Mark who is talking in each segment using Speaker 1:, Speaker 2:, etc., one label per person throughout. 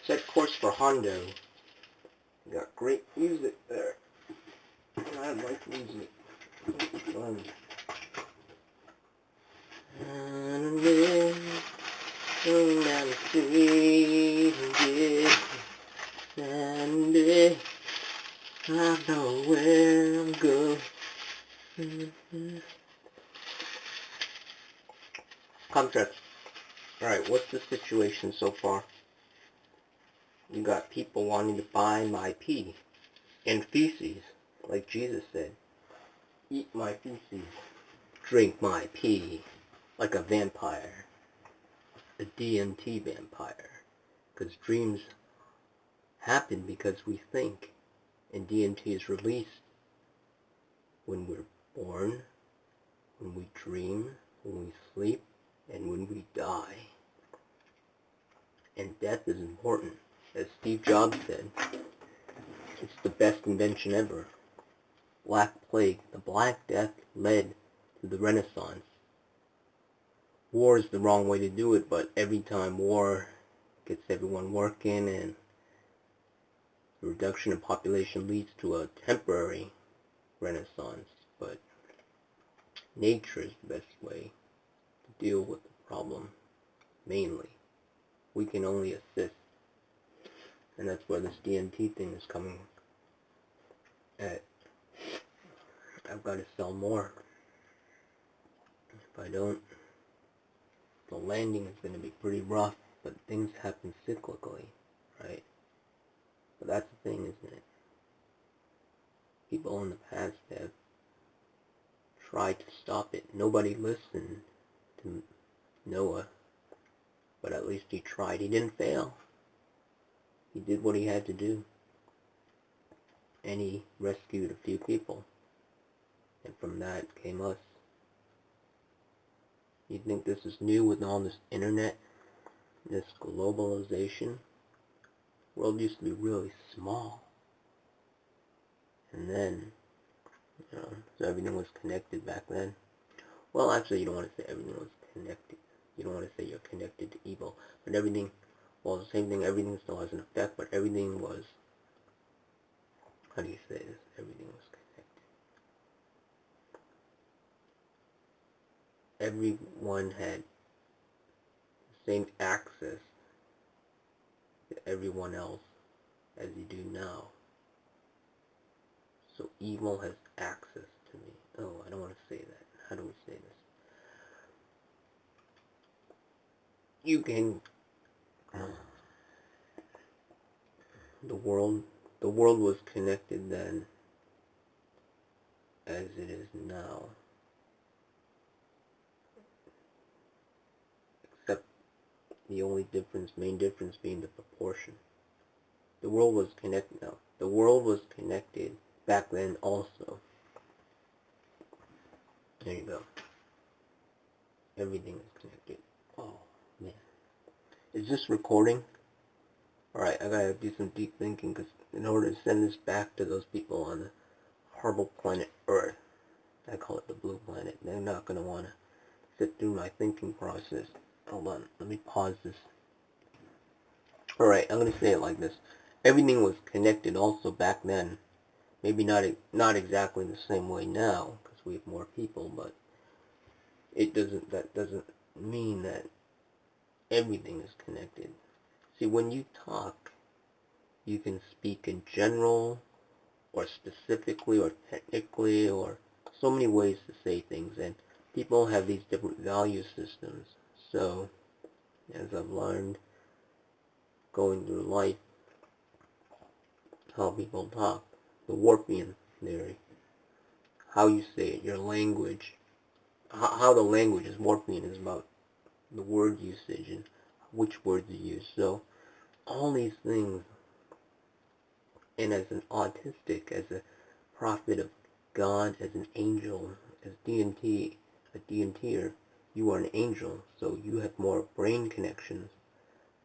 Speaker 1: Set course for Hondo. Got great music there. I like music. It's fun. And then, going down the street, and I know where I'm going. Contract. Alright, what's the situation so far? You got people wanting to buy my pee and feces, like Jesus said. Eat my feces. Drink my pee, like a vampire. A DMT vampire. Because dreams happen because we think, and DMT is released when we're born, when we dream, when we sleep, and when we die. And death is important. As Steve Jobs said, it's the best invention ever. Black Plague, the Black Death, led to the Renaissance. War is the wrong way to do it, but every time war gets everyone working and the reduction in population leads to a temporary renaissance. But nature is the best way to deal with the problem, mainly. We can only assist. And that's where this DMT thing is coming at. I've got to sell more. If I don't, the landing is going to be pretty rough, but things happen cyclically, right? But that's the thing, isn't it? People in the past have tried to stop it. Nobody listened to Noah, but at least he tried. He didn't fail. He did what he had to do, and he rescued a few people, and from that came us. You think this is new with all this internet, this globalization? The world used to be really small, and then, so everything was connected back then. Well, actually, you don't want to say everything was connected. You don't want to say you're connected to evil, but everything. Well, the same thing, everything still has an effect, but everything was, how do you say this? Everything was connected. Everyone had the same access to everyone else as you do now. So evil has access to me. Oh, I don't want to say that. How do we say this? You can... The world was connected then as it is now. Except the only main difference being the proportion. The world was connected now. The world was connected back then also. There you go. Everything is connected. Oh, man. Is this recording? Alright, I gotta do some deep thinking, because in order to send this back to those people on the horrible planet Earth, I call it the blue planet, they're not gonna want to sit through my thinking process. Hold on, let me pause this. Alright, I'm gonna say it like this. Everything was connected also back then. Maybe not exactly the same way now, because we have more people, but that doesn't mean that everything is connected. See, when you talk, you can speak in general, or specifically, or technically, or so many ways to say things, and people have these different value systems. So, as I've learned going through life, how people talk, the Warpian theory, how you say it, your language, how the language is Warpian is about the word usage and which words you use. So, all these things, and as an autistic, as a prophet of God, as an angel, as DMT, a DMTer, you are an angel, so you have more brain connections,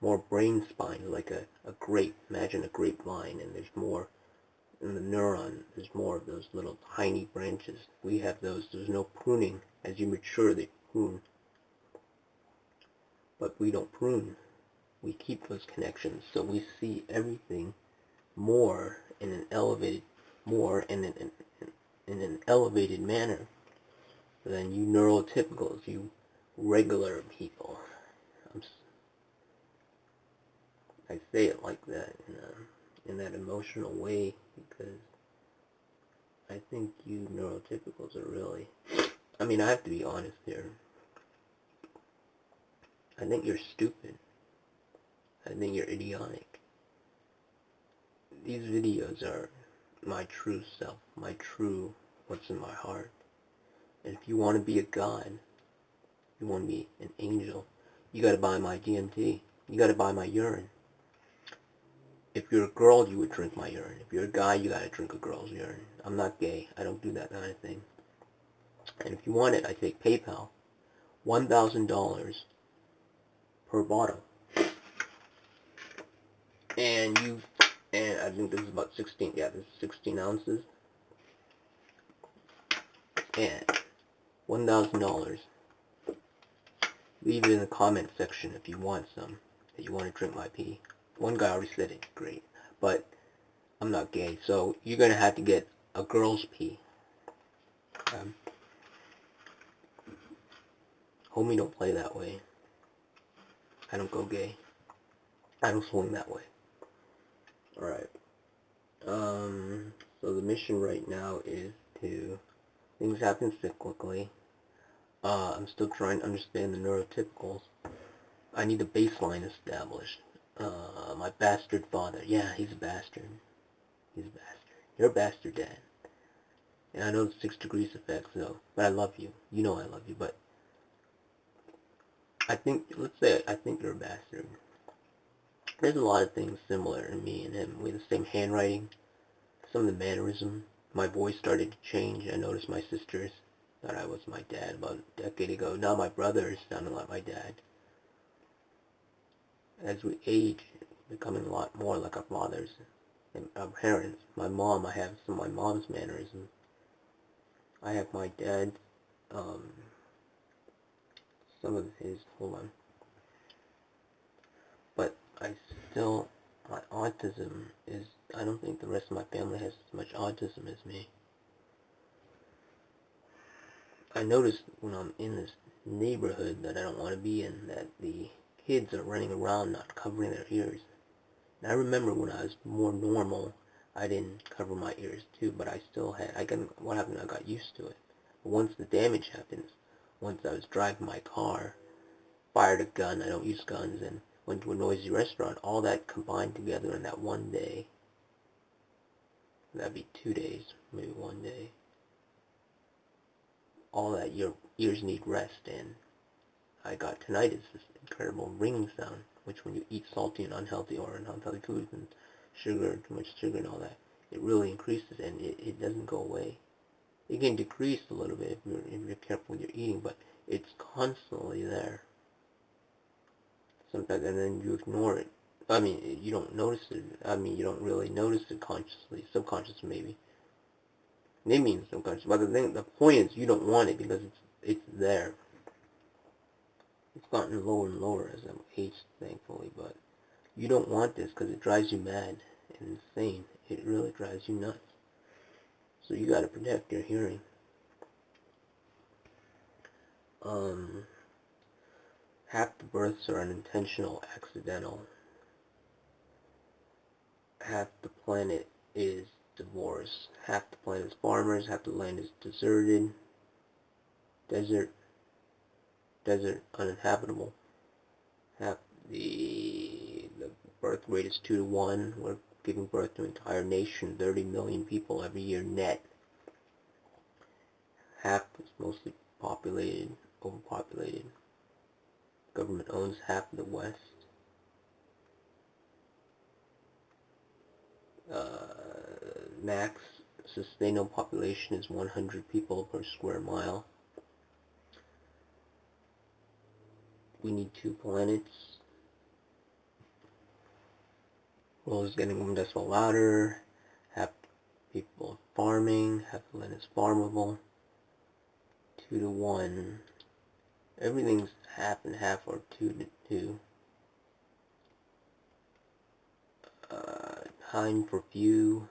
Speaker 1: more brain spine, like a grape. Imagine a grapevine, and there's more in the neuron, there's more of those little tiny branches. We have those. There's no pruning. As you mature, they prune. But we don't prune. we keep those connections, so we see everything more in an elevated manner than you neurotypicals, you regular people. I say it like that in that emotional way because I think you neurotypicals are really, I mean, I have to be honest here. I think you're stupid. I think you're idiotic. These videos are my true self, my true what's in my heart. And if you want to be a god, you want to be an angel, you gotta buy my DMT. You gotta buy my urine. If you're a girl, you would drink my urine. If you're a guy, you gotta drink a girl's urine. I'm not gay. I don't do that kind of thing. And if you want it, I take PayPal. $1,000 per bottle. And I think this is about 16, yeah, this is 16 ounces. And $1,000. Leave it in the comment section if you want some. If you want to drink my pee. One guy already said it, great. But I'm not gay, so you're going to have to get a girl's pee. Homie don't play that way. I don't go gay. I don't swing that way. Alright. So the mission right now is to... Things happen cyclically. I'm still trying to understand the neurotypicals. I need a baseline established. My bastard father. Yeah, he's a bastard. He's a bastard. You're a bastard, Dad. And I know the 6 degrees effects, though. But I love you. You know I love you, but... I think you're a bastard. There's a lot of things similar in me and him. We have the same handwriting. Some of the mannerism. My voice started to change. I noticed my sisters thought I was my dad about a decade ago. Now my brothers sounded like my dad. As we age, becoming a lot more like our fathers and our parents. My mom, I have some of my mom's mannerisms. I have my dad's, some of his, hold on. But I still, my autism is, I don't think the rest of my family has as much autism as me. I noticed when I'm in this neighborhood that I don't want to be in, that the kids are running around not covering their ears. And I remember when I was more normal, I didn't cover my ears too, but I still had, what happened, I got used to it. But once the damage happens, once I was driving my car, fired a gun, I don't use guns, and went to a noisy restaurant, all that combined together in that one day. That'd be 2 days, maybe 1 day. All that, your ears need rest, and I got tinnitus, this incredible ringing sound, which when you eat salty and unhealthy foods and sugar, too much sugar and all that, it really increases, and it doesn't go away. It can decrease a little bit if you're careful with your eating, but it's constantly there. Sometimes, and then you ignore it. I mean, you don't notice it. I mean, you don't really notice it consciously, subconsciously maybe. Maybe in subconscious. But the point is, you don't want it because it's there. It's gotten lower and lower as I'm aged, thankfully. But you don't want this because it drives you mad and insane. It really drives you nuts. So you got to protect your hearing. Half the births are unintentional, accidental. Half the planet is divorce. Half the planet is farmers, half the land is deserted. Desert uninhabitable. Half the birth rate is 2 to 1. We're giving birth to an entire nation, 30 million people every year net. Half is mostly populated, overpopulated. Government owns half of the West. Max sustainable population is 100 people per square mile. We need 2 planets. World is getting 1 decimal louder. Half people farming, half the land is farmable. 2 to 1. Everything's half and half or 2 to 2. Time for few,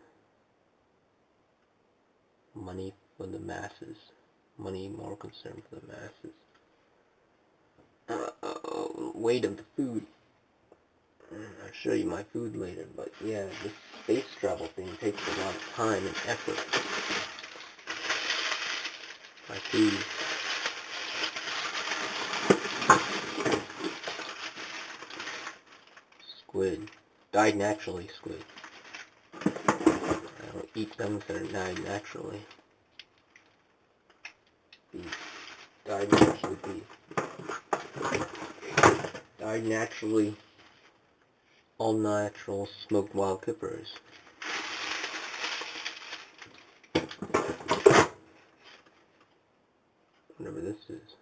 Speaker 1: money for the masses. Money more concern for the masses. Weight of the food. I'll show you my food later, but yeah, this space travel thing takes a lot of time and effort. My food. Squid. Died naturally, squid. I don't eat things that are died naturally. Beef. Died naturally, beef. Died naturally, all natural smoked wild kippers. Whatever this is.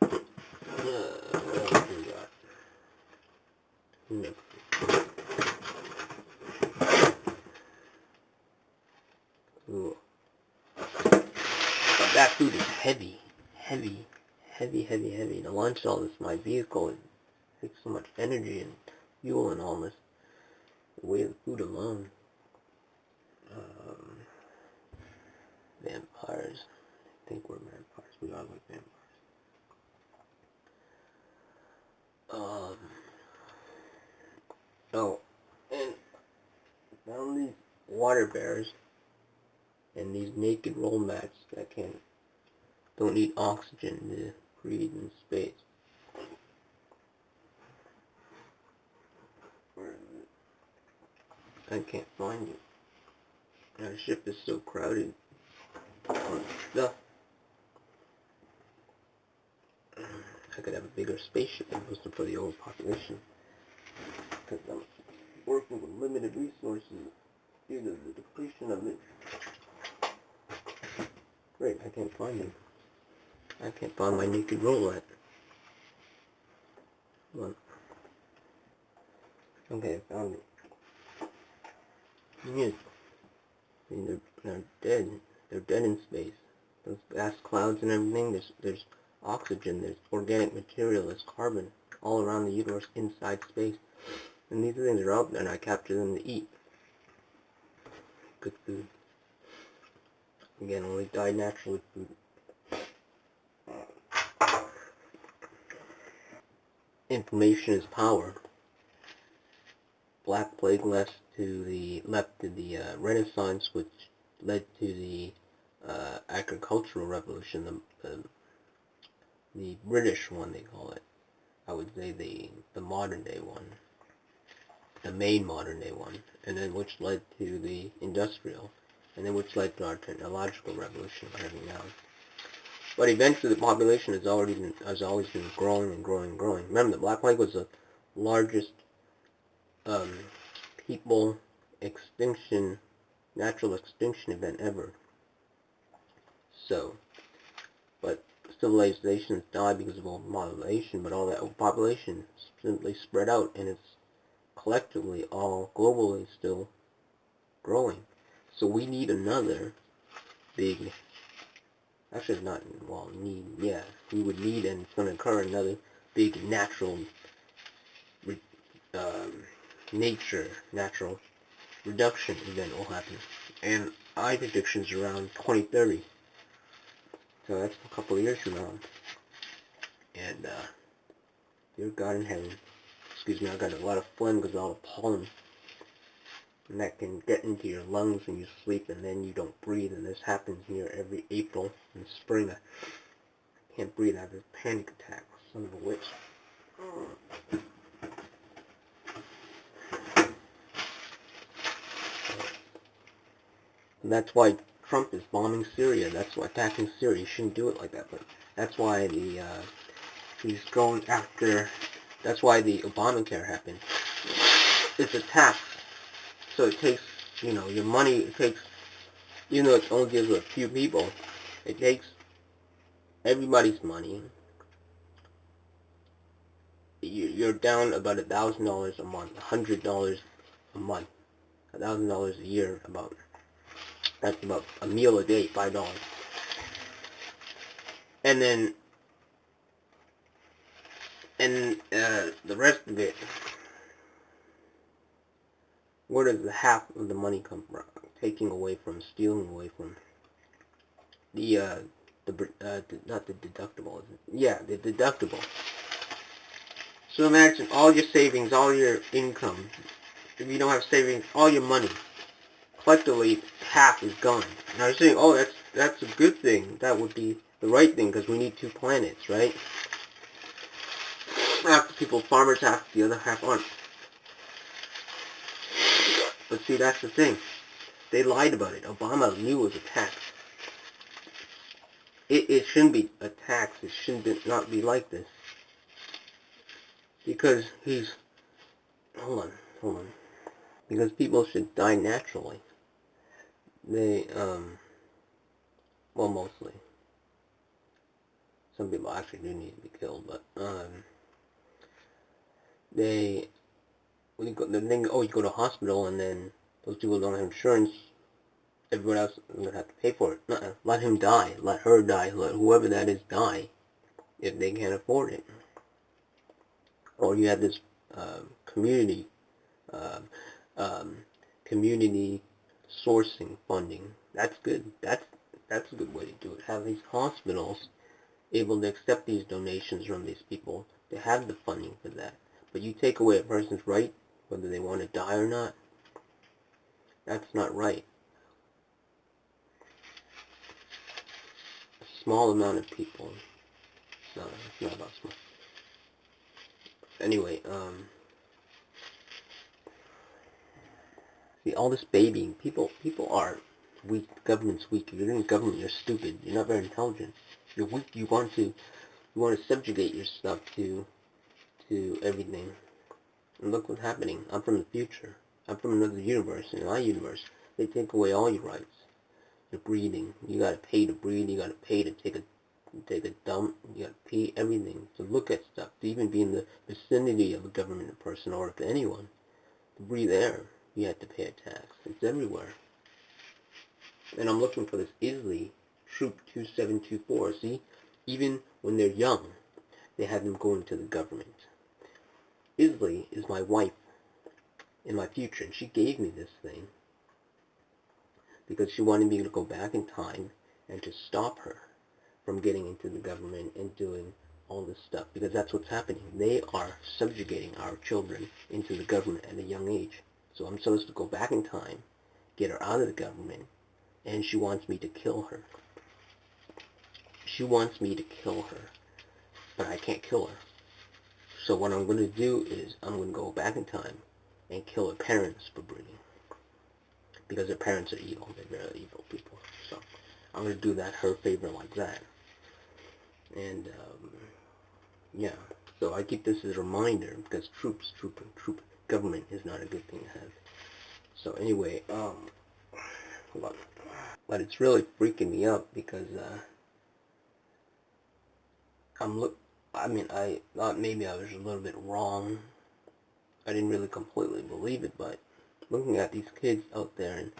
Speaker 1: What else we got? No. Ooh. But that food is heavy. Heavy. To launch all this, my vehicle, it takes so much energy and fuel and all this. The weight of the food alone. Vampires. I think we're vampires. We are like vampires. Oh, and I found these water bears and these naked roll mats that don't need oxygen to breathe in space. Where is it? I can't find it. Our ship is so crowded on stuff. I could have a bigger spaceship and boost it for the overpopulation. Because I'm working with limited resources due to the depletion of it. Great, I can't find it. I can't find my naked roulette. What? Okay, I found it. Yes. I mean, they're dead. They're dead in space. Those gas clouds and everything, there's oxygen, there's organic material, there's carbon all around the universe inside space. And these things are out there and I capture them to eat. Good food. Again, only died naturally food. Information is power. Black Plague left to the Renaissance, which led to the agricultural revolution, the British one they call it. I would say the modern day one, the main modern day one, and then which led to the industrial, and then which led to our technological revolution we're having now. But eventually the population has always been growing and growing and growing. Remember, the Black Plague was the largest people extinction, natural extinction event ever. So, but civilizations die because of overpopulation, but all that population simply spread out, and it's collectively all globally still growing. So we need another big, actually not, well, we would need, and it's going to occur, another big natural natural reduction event will happen. And my prediction's around 2030. So that's a couple of years from now. And, dear God in heaven, excuse me, I got a lot of phlegm because of all the pollen. And that can get into your lungs when you sleep and then you don't breathe. And this happens here every April and spring. I can't breathe. I have a panic attack. Son of a witch. And that's why Trump is bombing Syria. That's why attacking Syria. You shouldn't do it like that. But that's why he's going after. That's why the Obamacare happened. It's a tax. So it takes, your money. It takes, even though it only gives a few people, it takes everybody's money. You're down about $1,000 a month, $100 a month, $1,000 a year about. That's about a meal a day, $5. And then, the rest of it, where does the half of the money come from? Taking away from, stealing away from not the deductible, is it? Yeah, the deductible. So imagine all your savings, all your income. If you don't have savings, all your money, collectively, half is gone. Now you're saying, oh, that's a good thing. That would be the right thing because we need 2 planets, right? Half the people, farmers, half the other half aren't. But see, that's the thing. They lied about it. Obama knew it was a tax. It shouldn't be a tax. It shouldn't not be like this. Because he's... Hold on. Because people should die naturally. They, well, mostly. Some people actually do need to be killed, but, you go to a hospital and then those people don't have insurance, everyone else is going to have to pay for it. Let him die. Let her die. Let whoever that is die if they can't afford it. Or you have this community sourcing funding. That's good. That's a good way to do it. Have these hospitals able to accept these donations from these people to have the funding for that. But you take away a person's right, whether they want to die or not. That's not right. A small amount of people. No, it's not about small. Anyway, see, all this babying, people are weak. The government's weak. If you're in government, you're stupid. You're not very intelligent. You're weak. You want to subjugate your stuff to everything. And look what's happening. I'm from the future. I'm from another universe. In my universe, they take away all your rights. Your breathing. You gotta pay to breathe. You gotta pay to take a dump. You gotta pay everything to look at stuff. To even be in the vicinity of a government person or if anyone. To breathe air, you have to pay a tax. It's everywhere. And I'm looking for this Isley Troop 2724. See, even when they're young, they have them go into the government. Isley is my wife in my future, and she gave me this thing because she wanted me to go back in time and to stop her from getting into the government and doing all this stuff, because that's what's happening. They are subjugating our children into the government at a young age. So I'm supposed to go back in time, get her out of the government, and she wants me to kill her. She wants me to kill her, but I can't kill her. So what I'm going to do is I'm going to go back in time and kill her parents for breeding. Because her parents are evil. They're very evil people. So I'm going to do that her favor like that. And, yeah. So I keep this as a reminder because troop government is not a good thing to have. So anyway, hold on. But it's really freaking me up because, I thought maybe I was a little bit wrong. I didn't really completely believe it, but looking at these kids out there and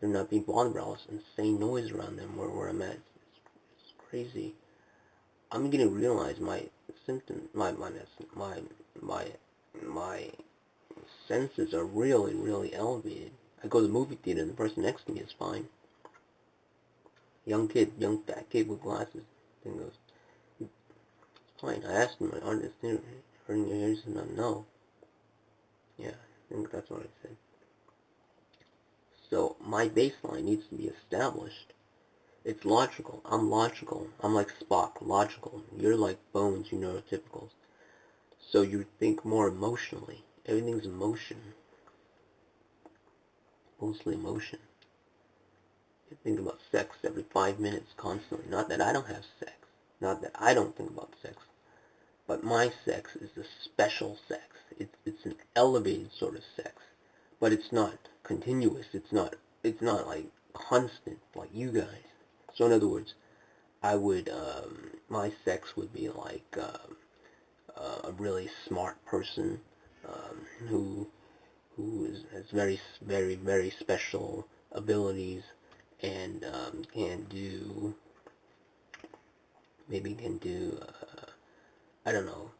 Speaker 1: they're not being bothered by all this insane noise around them where I'm at, it's crazy. I'm getting to realize my symptoms, my senses are really, really elevated. I go to the movie theater and the person next to me is fine. Young fat kid with glasses. Thing goes, fine. I asked him, aren't this hurting your ears? And no. Yeah, I think that's what I said. So my baseline needs to be established. It's logical. I'm logical. I'm like Spock, logical. You're like Bones, you neurotypicals. So you think more emotionally. Everything's emotion. Mostly emotion. You think about sex every 5 minutes constantly. Not that I don't have sex. Not that I don't think about sex. But my sex is a special sex. It's an elevated sort of sex. But it's not continuous. It's not like constant like you guys. So in other words, I would, my sex would be like a really smart person who has very, very, very special abilities and can do, I don't know.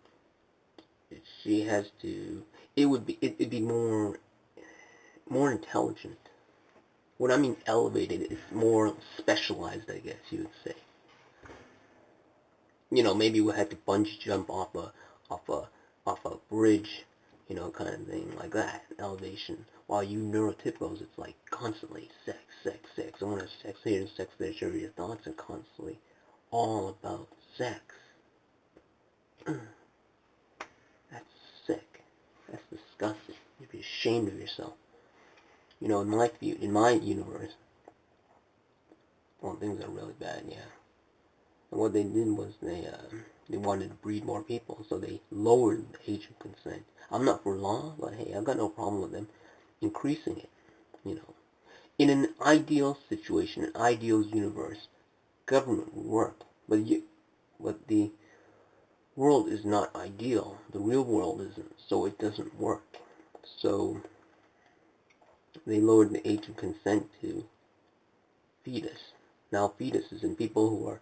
Speaker 1: She has to. It'd be more more intelligent. What I mean elevated is more specialized, I guess you would say. Maybe we had to bungee jump off a bridge, kind of thing like that, elevation. While you neurotypicals, it's like constantly sex, sex, sex. I want to sex here and sex there. Sure, your thoughts are constantly all about sex. That's sick. That's disgusting. You'd be ashamed of yourself. In my universe, well, things are really bad, yeah. And what they did was they wanted to breed more people, so they lowered the age of consent. I'm not for law, but hey, I've got no problem with them increasing it. In an ideal situation, an ideal universe, government would work. But the world is not ideal. The real world isn't, so it doesn't work. So they lowered the age of consent to fetus. Now fetuses in people who are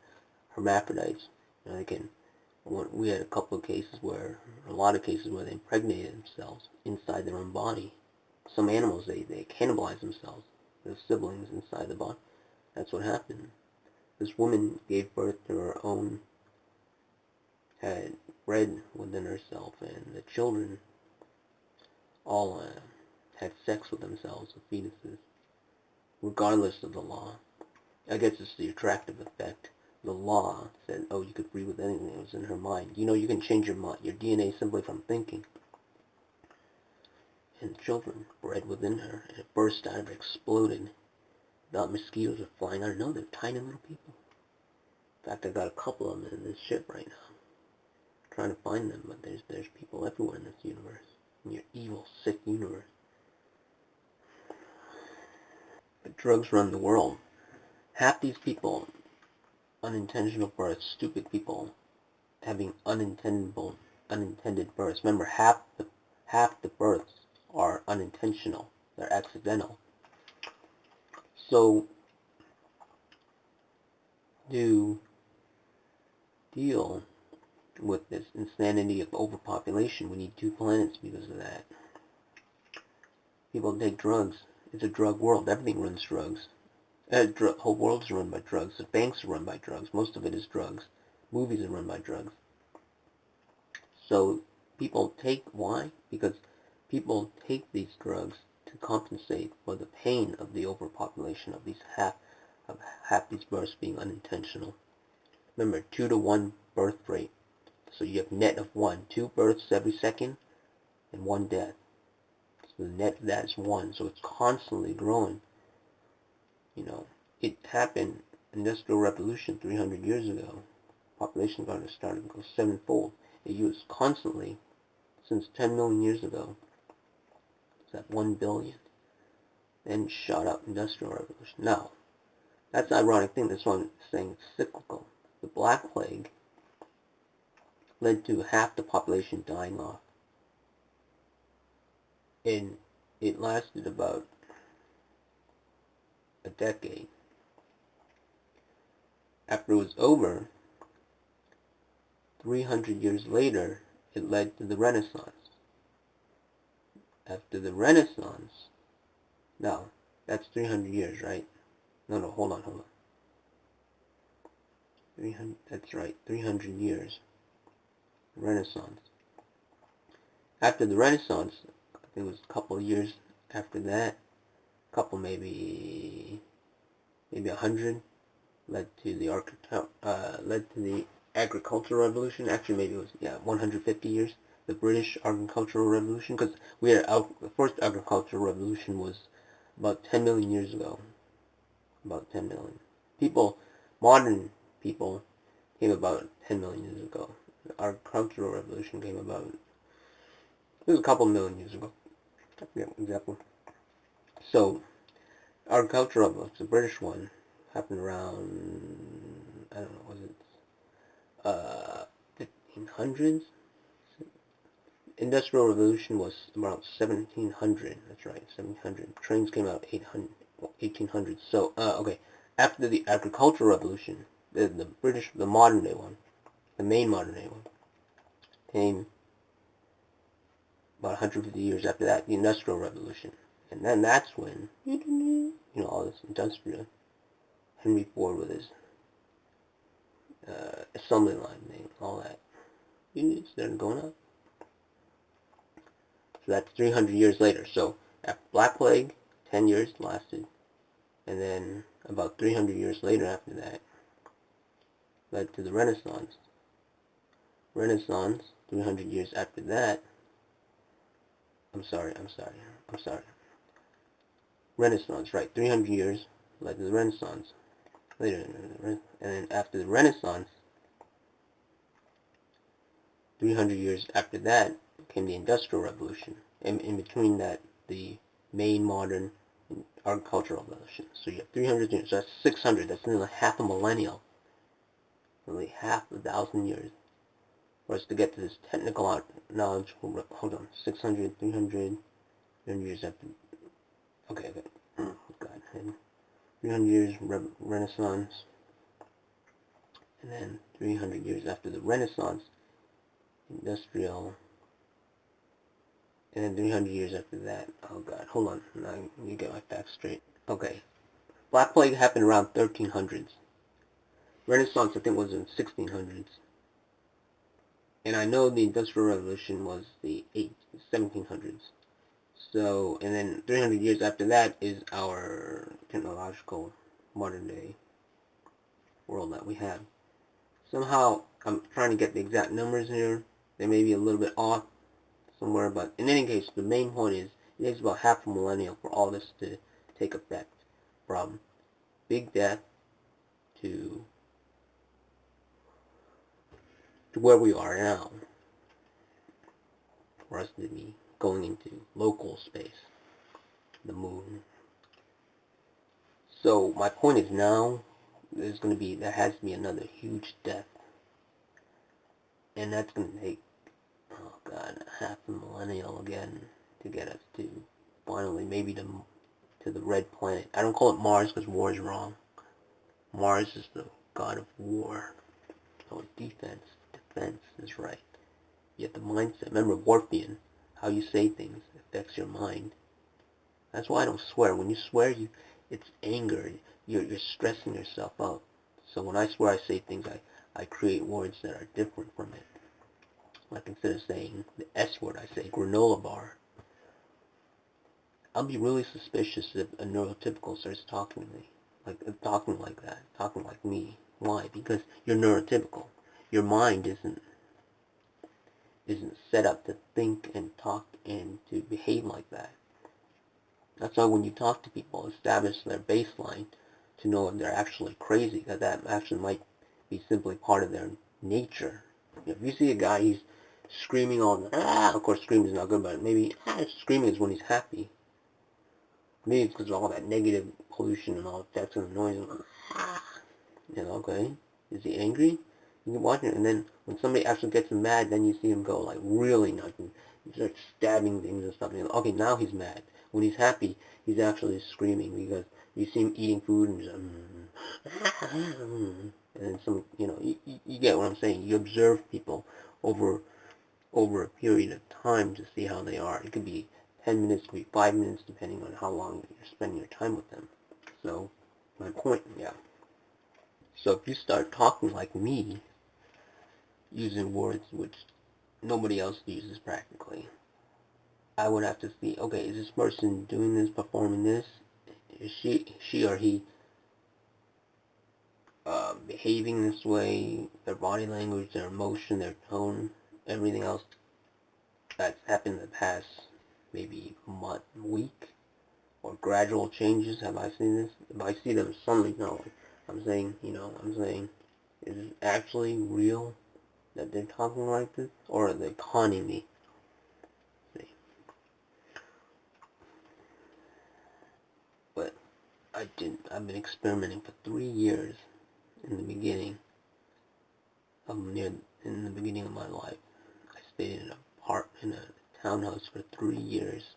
Speaker 1: hermaphrodites, we had a lot of cases where they impregnated themselves inside their own body. Some animals, they cannibalize themselves, their siblings inside the body. That's what happened. This woman gave birth to her own, had bred within herself, and the children all had sex with themselves, with fetuses, regardless of the law. I guess it's the attractive effect. The law said, oh, you could breed with anything that was in her mind. You can change your DNA simply from thinking. And children bred within her, and it burst out of her, exploded. Not mosquitoes are flying out. No, they're tiny little people. In fact, I got a couple of them in this ship right now. I'm trying to find them, but there's people everywhere in this universe. In your evil, sick universe. But drugs run the world. Half these people, unintentional births, stupid people having unintended births. Remember, half the births are unintentional. They're accidental. So, to deal with this insanity of overpopulation, we need 2 planets because of that. People take drugs. It's a drug world. Everything runs drugs. The whole world is run by drugs. The banks are run by drugs. Most of it is drugs. Movies are run by drugs. So people take, why? Because people take these drugs to compensate for the pain of the overpopulation of these half these births being unintentional. Remember, 2 to 1 birth rate. So you have net of 1. 2 births every second and 1 death. So the net of that is 1. So it's constantly growing. It happened, Industrial Revolution 300 years ago. Population started to go 7-fold. It was constantly, since 10 million years ago, it's at 1 billion. Then shot up Industrial Revolution. Now, that's the ironic thing. That's why I'm saying it's cyclical. The Black Plague led to half the population dying off. And it lasted about a decade. After it was over, 300 years later, it led to the Renaissance. After the Renaissance, now, that's 300 years, right? No, hold on. 300, that's right, 300 years. Renaissance. After the Renaissance, I think it was a couple of years after that, maybe 100, led to the agricultural revolution. Actually, maybe it was 150 years. The British agricultural revolution, because the first agricultural revolution was about 10 million years ago. About 10 million people. Modern people came about 10 million years ago. The agricultural revolution came about, it was a couple million years ago. I forget exactly. So, agricultural revolution, the British one, happened around, I don't know, was it 1500s? Industrial Revolution was around 1700. That's right, 1700. Trains came out 1800. So, okay. After the Agricultural Revolution, the modern day one, the main modern day one, came about 150 years after that, the Industrial Revolution. And then that's when, all this industrial, Henry Ford with his assembly line thing, all that, it started going up. So that's 300 years later. So after Black Plague, 10 years lasted, and then about 300 years later after that, led to the Renaissance. 300 years after that, I'm sorry. Renaissance, right, 300 years led to the Renaissance. Later, and then after the Renaissance, 300 years after that came the Industrial Revolution. And in between that, the main modern agricultural revolution. So you have 300 years, so that's 600, that's nearly half a millennium. Nearly half 1,000 years for us to get to this technical knowledge. Hold on, 600, 300 years after. Okay. Oh, God. 300 years Renaissance, and then 300 years after the Renaissance, industrial, and then 300 years after that. Oh God, hold on, now you get my facts straight. Okay, Black Plague happened around 1300s. Renaissance, I think, was in 1600s. And I know the Industrial Revolution was the 1700s. So, and then 300 years after that is our technological modern day world that we have. Somehow, I'm trying to get the exact numbers here. They may be a little bit off somewhere, but in any case, the main point is it takes about half a millennium for all this to take effect. From Big Death to where we are now, for us to be going into local space, the moon. So my point is now there has to be another huge death, and that's going to take, oh God, half a millennium again to get us to finally maybe to the red planet. I don't call it Mars because war is wrong. Mars is the god of war. So defense is right. Yet the mindset, remember Warfian, how you say things affects your mind. That's why I don't swear. When you swear, it's anger. You're stressing yourself out. So when I swear, I say things, I create words that are different from it. Like instead of saying the S word, I say granola bar. I'll be really suspicious if a neurotypical starts talking to me, talking like that, talking like me. Why? Because you're neurotypical. Your mind isn't set up to think and talk and to behave like that. That's why when you talk to people, establish their baseline to know if they're actually crazy, because that actually might be simply part of their nature. If you see a guy, he's screaming all the of course screaming is not good, but maybe screaming is when he's happy. Maybe it's because of all that negative pollution and all that and noise. Okay, is he angry? You can watch it, and then when somebody actually gets mad, then you see him go like really nuts and he starts stabbing things and stuff. Okay, now he's mad. When he's happy, he's actually screaming because you see him eating food and just, and then some, you get what I'm saying. You observe people over a period of time to see how they are. It could be 10 minutes, it could be 5 minutes, depending on how long you're spending your time with them. So, my point, yeah. So if you start talking like me, using words which nobody else uses practically, I would have to see, okay, is this person doing this, performing this? Is she or he behaving this way? Their body language, their emotion, their tone, everything else that's happened in the past maybe month, week, or gradual changes. Have I seen this? If I see them suddenly, no. I'm saying, is it actually real that they're talking like this, or are they conning me? But I've been experimenting for 3 years in the beginning of my life. I stayed in a townhouse for 3 years,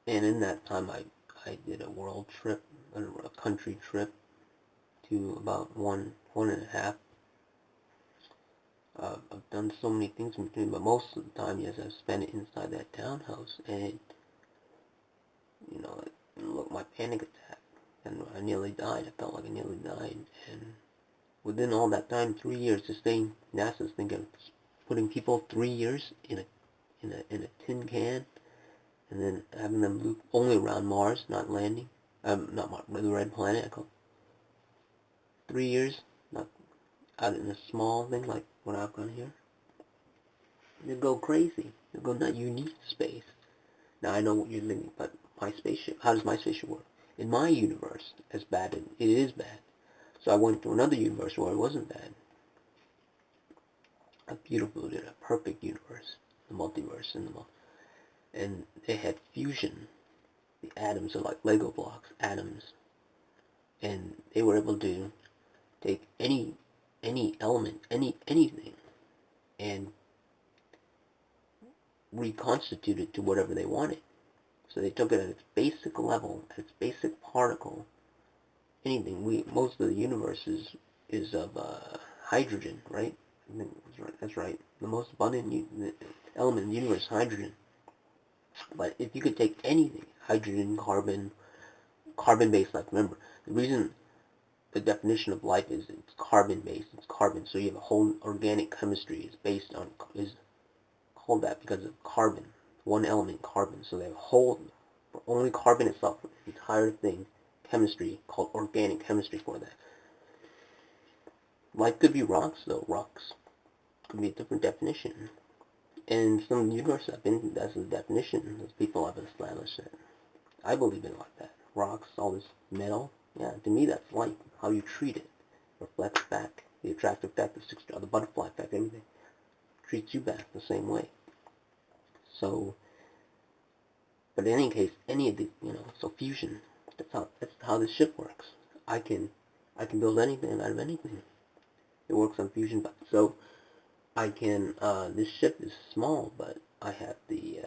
Speaker 1: and in that time I did a world trip, a country trip to about one and a half. I've done so many things in between, but most of the time, yes, I've spent it inside that townhouse, and my panic attack, and I nearly died. I felt like I nearly died, and within all that time, 3 years, this thing, NASA's thinking of putting people 3 years in a tin can, and then having them loop only around Mars, not landing, not Mars, the red planet. I call 3 years, not out in a small thing like what I've got here. You'll go crazy. You'll go nuts. You need space. Now I know what you're thinking, but my spaceship, how does my spaceship work? In my universe, as bad as it is bad. So I went to another universe where it wasn't bad. A beautiful, a perfect universe, the multiverse, and they had fusion. The atoms are like Lego blocks, atoms, and they were able to take any element, anything, and reconstitute it to whatever they wanted. So they took it at its basic level, at its basic particle, anything. Most of the universe is of hydrogen, right? I think that's right. The most abundant element in the universe is hydrogen. But if you could take anything, hydrogen, carbon-based life. Remember, the reason the definition of life is it's carbon-based. It's carbon. So you have a whole organic chemistry is called that because of carbon. One element, carbon. So they have a whole, only carbon itself, the entire thing, chemistry, called organic chemistry for that. Life could be rocks, though. Rocks could be a different definition. And some universe I've been, that's the definition. Those people have established it. I believe in it like that. Rocks, all this metal. Yeah, to me that's life. How you treat it reflects back. The attractive effect, the butterfly effect, everything treats you back the same way. So, but in any case, any of the, so fusion. That's how this ship works. I can build anything out of anything. It works on fusion. But so I can. This ship is small, but I have the.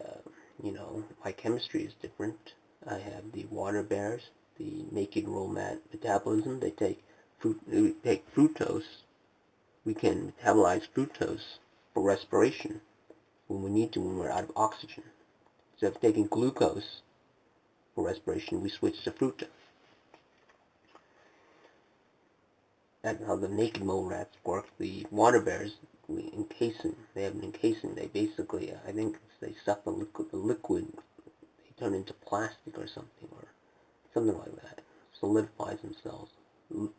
Speaker 1: My chemistry is different. I have the water bears, the naked roll mat metabolism. They take fructose. We can metabolize fructose for respiration when we need to, when we're out of oxygen. Instead of taking glucose for respiration, we switch to fructose. That's how the naked mole rats work. The water bears, they have an encasing. They basically, I think they suck the liquid, they turn into plastic or something like that. Solidifies themselves.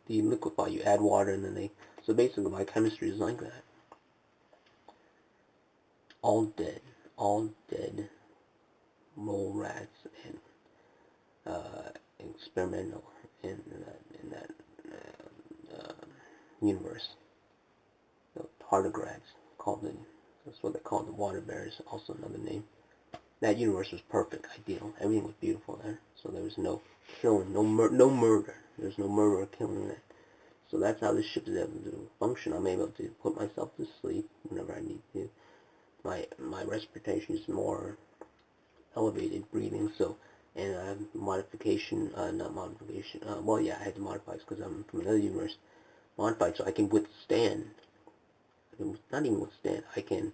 Speaker 1: Deliquify, you add water and then so basically my chemistry is like that. All dead mole rats and experimental in that universe. The tardigrades, that's what they call the water bears, also another name. That universe was perfect, ideal. Everything was beautiful there. So there was no killing, no murder. There was no murder or killing there. So that's how this ship is able to function. I'm able to put myself to sleep whenever I need to. My respiration is more elevated breathing, so, and I have modification, I had to modify it because I'm from another universe, modified so I can withstand, not even withstand, I can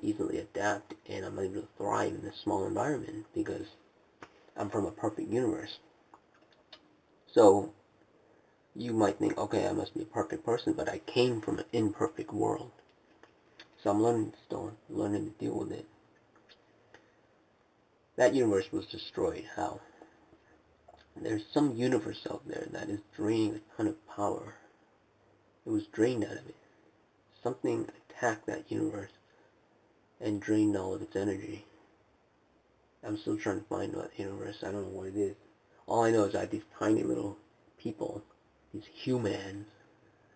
Speaker 1: easily adapt, and I'm able to thrive in this small environment because I'm from a perfect universe. So, you might think, okay, I must be a perfect person, but I came from an imperfect world. So I'm learning to deal with it. That universe was destroyed. How? There's some universe out there that is draining a ton of power. It was drained out of it. Something attacked that universe and drained all of its energy. I'm still trying to find that universe. I don't know what it is. All I know is I have these tiny little people, these humans,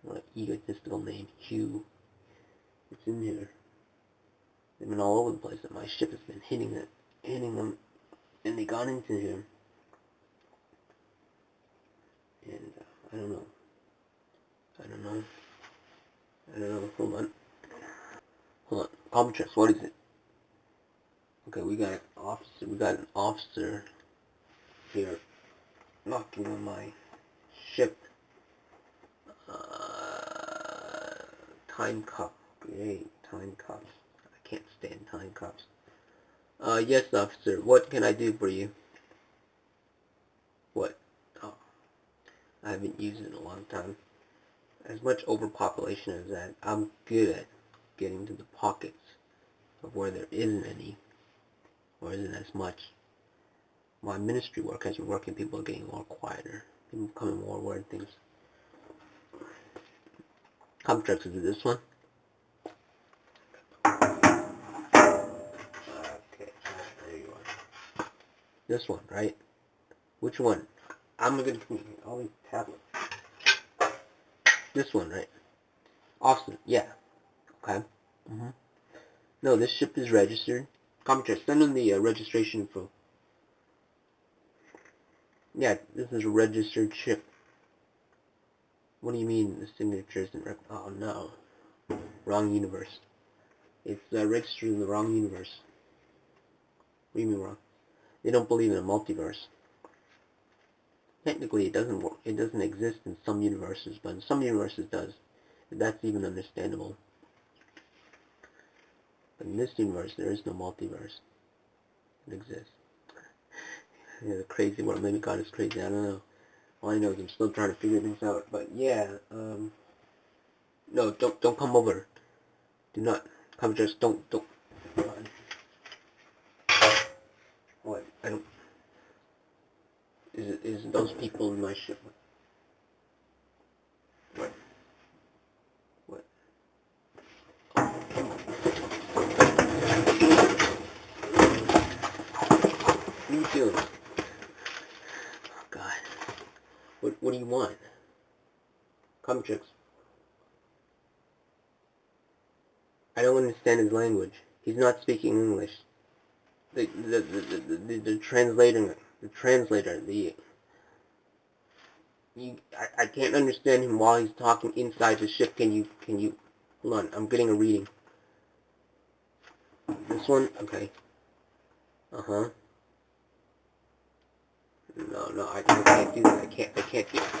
Speaker 1: what an egotistical name, Hugh. It's in here. They've been all over the place, and my ship has been hitting them, and they got into here. And I don't know. Hold on. Common chest. What is it? Okay, we got an officer here knocking on my ship. Time cup. Great, time cups. I can't stand time cups. Yes, officer. What can I do for you? haven't used it in a long time. As much overpopulation as that, I'm good at getting to the pockets of where there isn't any, or isn't as much. My ministry work has been working, people are getting more quieter, people becoming more aware of things. Complex, is it this one? Okay, there you are. This one, right? Which one? I'm gonna communicate all these tablets. This one, right? Austin, yeah. Okay. No, this ship is registered. Complex, send them the registration info. Yeah, this is a registered ship. What do you mean the signature isn't oh no. Wrong universe. It's registered in the wrong universe. What do you mean wrong? They don't believe in a multiverse. Technically it doesn't work. It doesn't exist in some universes, but in some universes it does. That's even understandable. But in this universe there is no multiverse. It exists. Yeah, the crazy world. Maybe God is crazy, I don't know. All I know is I'm still trying to figure things out. But yeah, no, don't come over. Do not come. Just don't. What? I don't. Is those people in my ship? What? What? What are you doing? Oh God. What do you want? Come, chicks. I don't understand his language. He's not speaking English. The translator, I can't understand him while he's talking inside the ship. Can you, hold on, I'm getting a reading. This one? Okay. Uh-huh. No, I can't do that. I can't do that.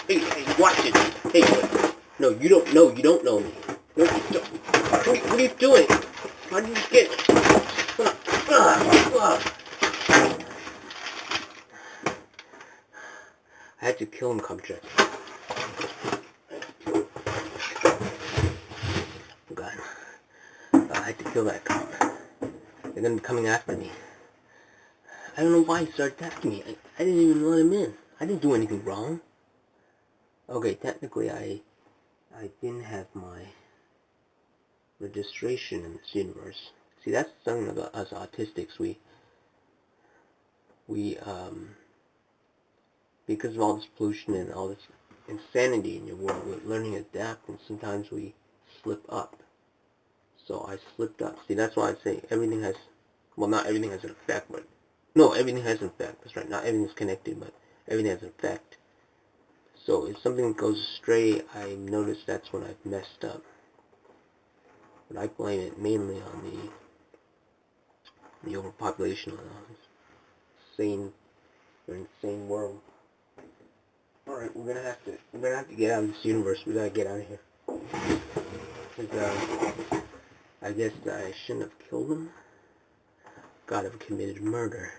Speaker 1: Hey, watch it. Hey, no, you don't know me. No, you don't. What are you doing? How did you get it? I had to kill him, Comtrak. Oh God. I had to kill that cop. They're gonna be coming after me. I don't know why he started attacking me. I didn't even let him in. I didn't do anything wrong. Okay, technically I didn't have my registration in this universe. See, that's something about us autistics. We because of all this pollution and all this insanity in your world, we're learning to adapt, and sometimes we slip up. So I slipped up. See, that's why I say everything has, well, not everything has an effect, but, no, everything has an effect. That's right, not everything's connected, but everything has an effect. So if something goes astray, I notice that's when I've messed up. But I blame it mainly on the overpopulation of the insane world. Alright, we're gonna have to get out of this universe. We gotta get out of here. Because, I guess I shouldn't have killed him. God, I've committed murder.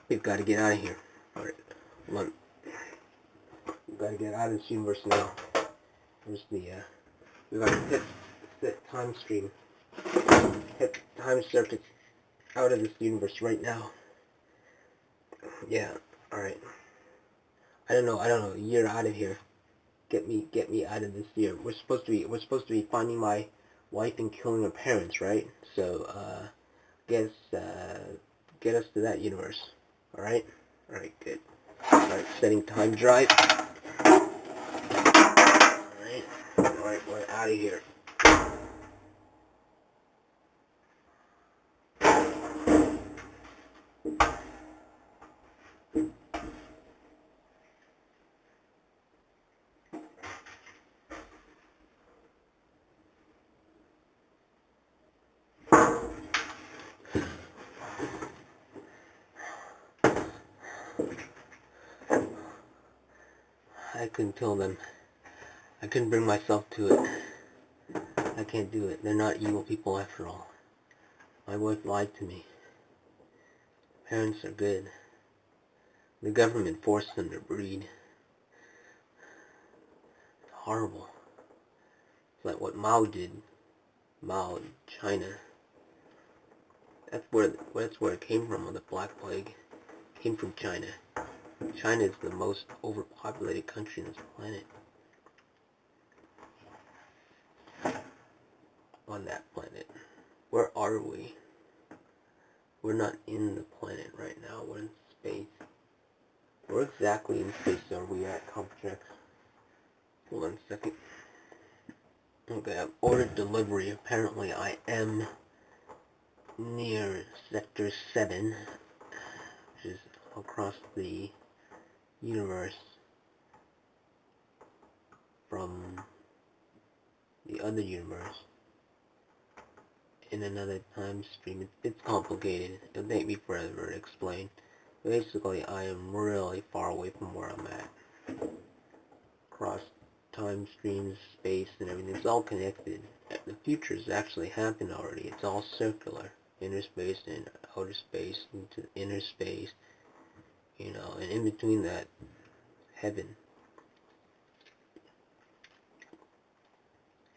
Speaker 1: We've got to get out of here. Alright, hold on. We've got to get out of this universe now. There's the, we've got to hit time stream. Hit time circuit out of this universe right now. Yeah, alright. I don't know, you're out of here. Get me out of this year. We're supposed to be finding my wife and killing her parents, right? So, get us to that universe. Alright? Alright, good. Alright, setting time drive. Alright, we're out of here. I couldn't kill them. I couldn't bring myself to it. I can't do it. They're not evil people after all. My wife lied to me. parents are good. The government forced them to breed. It's horrible. It's like what Mao did. Mao in China. That's where it came from, the Black Plague. It came from China. China is the most overpopulated country on this planet. On that planet. Where are we? We're not in the planet right now. We're in space. Where exactly in space are we at, Complex? Hold on a second. Okay, I've ordered delivery. Apparently I am near Sector 7, which is across the universe from the other universe in another time stream. It's complicated. It'll take me forever to explain. Basically, I am really far away from where I'm at. Across time streams, space, and everything. It's all connected. The future's actually happened already. It's all circular. Inner space and outer space into inner space. You know, and in between that, heaven.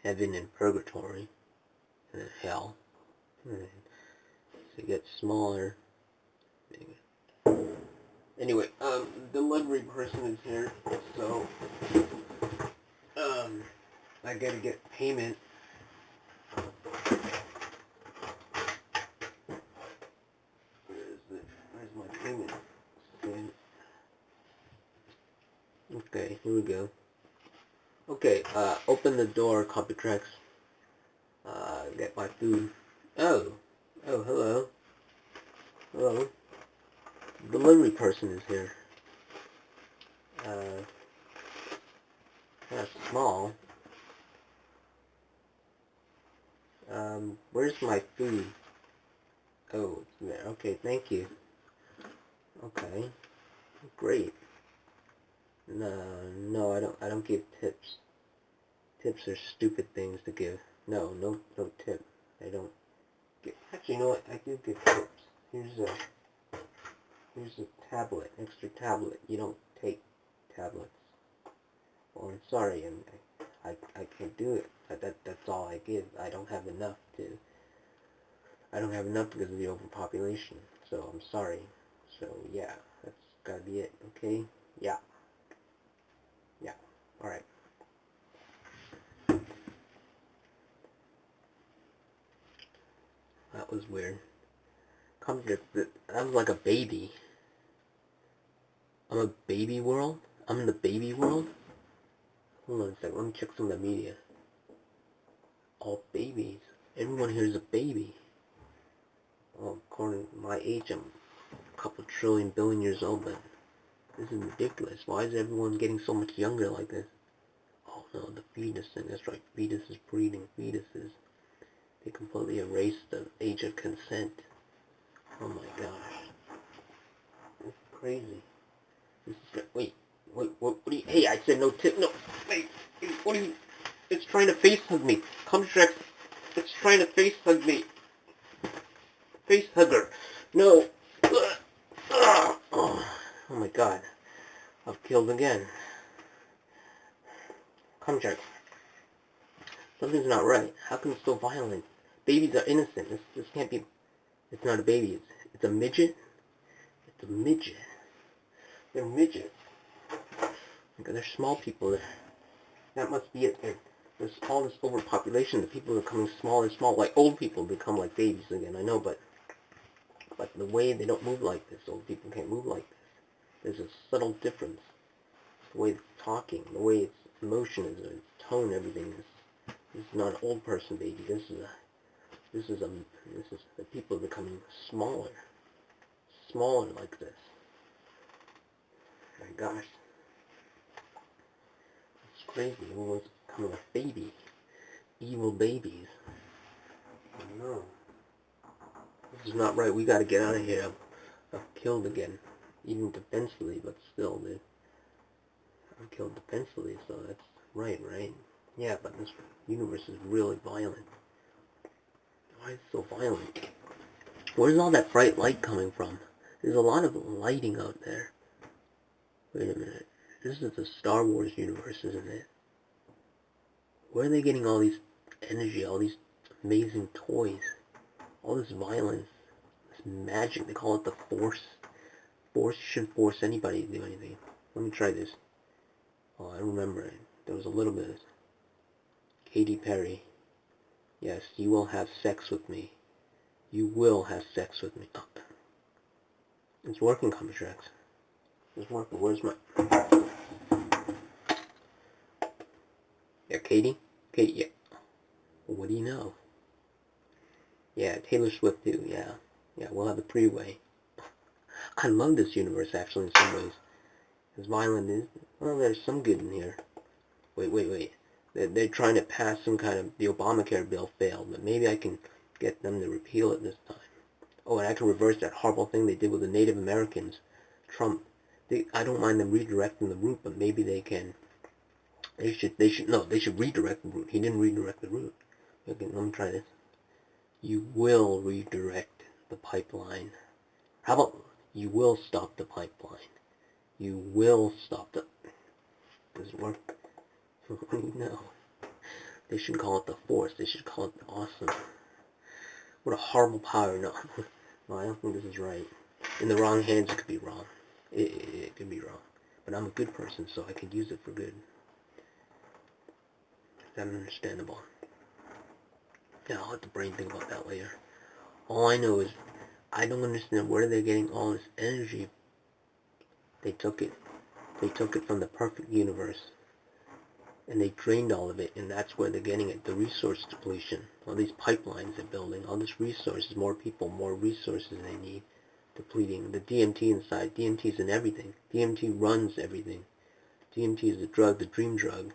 Speaker 1: Heaven and purgatory. And then hell. And then, so it gets smaller. Anyway, delivery person is here, so, I gotta get payment. Where's my payment? Okay, here we go. Okay, open the door, copy tracks. Get my food. Oh, hello. Hello. Delivery person is here. Kind of small. Where's my food? Oh, it's there. Okay, thank you. Okay, great. No, I don't give tips. Tips are stupid things to give. No tip. I don't give. Actually, you know what? I do give tips. Here's a tablet, extra tablet. You don't take tablets. Well, I'm sorry, and I can't do it. That's all I give. I don't have enough because of the overpopulation. So I'm sorry. So yeah, that's gotta be it. Okay? Yeah. All right. That was weird. I was like a baby. I'm a baby world? I'm in the baby world? Hold on a second, let me check some of the media. All babies. Everyone here is a baby. Well, according to my age, I'm a couple trillion billion years old, but this is ridiculous. Why is everyone getting so much younger like this? Oh no, the fetus thing, that's right, fetuses breeding, fetuses. They completely erased the age of consent. Oh my gosh. It's crazy. This is, wait, what do you, hey, I said no tip, no, wait, what do you, it's trying to face hug me. Contract, it's trying to face hug me. Face hugger. No. Oh my god. I've killed again. Contract. Something's not right. How come it's so violent? Babies are innocent. This can't be, it's not a baby, it's a midget? It's a midget. They're midgets. There's small people there. That must be it. There's all this overpopulation. The people are becoming smaller and smaller. Like old people become like babies again. I know, but the way they don't move like this, old people can't move like this. There's a subtle difference. The way it's talking, the way its emotion is, its tone, everything is. This is not an old person baby. This is the people are becoming smaller like this. My gosh. It's crazy. Everyone's becoming a baby. Evil babies. I know. This is not right. We gotta get out of here. I've killed again. Even defensively, but still, dude. I've killed defensively, so that's right? Yeah, but this universe is really violent. Why is it so violent? Where's all that bright light coming from? There's a lot of lighting out there. Wait a minute. This is the Star Wars universe, isn't it? Where are they getting all these energy, all these amazing toys, all this violence, this magic? They call it the Force. Force, you shouldn't force anybody to do anything. Let me try this. Oh, I remember it. There was a little bit of Katy Perry. Yes, you will have sex with me. You will have sex with me. Oh. It's working, Comic Tracks. It's working. Where's my... Yeah, Katie? Katie, yeah. Well, what do you know? Yeah, Taylor Swift too, yeah. Yeah, we'll have a three-way. I love this universe, actually, in some ways. As violent as... Well, there's some good in here. Wait. They're trying to pass some kind of... The Obamacare bill failed, but maybe I can get them to repeal it this time. Oh, and I can reverse that horrible thing they did with the Native Americans. Trump. I don't mind them redirecting the route, but maybe they can... They should redirect the route. He didn't redirect the route. Okay, let me try this. You will redirect the pipeline. How about you will stop the pipeline? You will stop the... Does it work? What do you know? They should call it the Force. They should call it the Awesome. What a horrible power. No, I don't think this is right. In the wrong hands, it could be wrong. It could be wrong. But I'm a good person, so I can use it for good. That's understandable. Yeah, I'll let the brain think about that later. All I know is, I don't understand where they're getting all this energy. They took it from the perfect universe, and they drained all of it, and that's where they're getting it, the resource depletion. All these pipelines they're building, all this resources, more people, more resources they need, depleting. The DMT inside, DMT is in everything. DMT runs everything. DMT is the drug, the dream drug.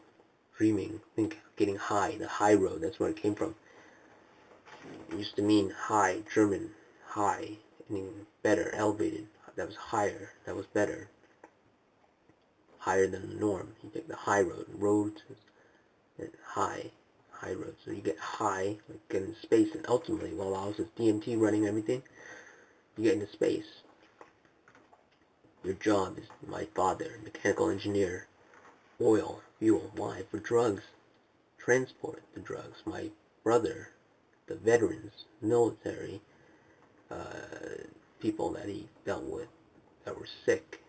Speaker 1: Dreaming, think, getting high, the high road, that's where it came from. It used to mean high, German, high, meaning better, elevated. That was higher, that was better. Higher than the norm. You take the high road, roads, high road. So you get high, like get into space, and ultimately, while I was with DMT running everything, you get into space. Your job is, my father, mechanical engineer, oil, fuel. Why? For drugs. Transport the drugs. My brother, the veterans, military, people that he dealt with that were sick.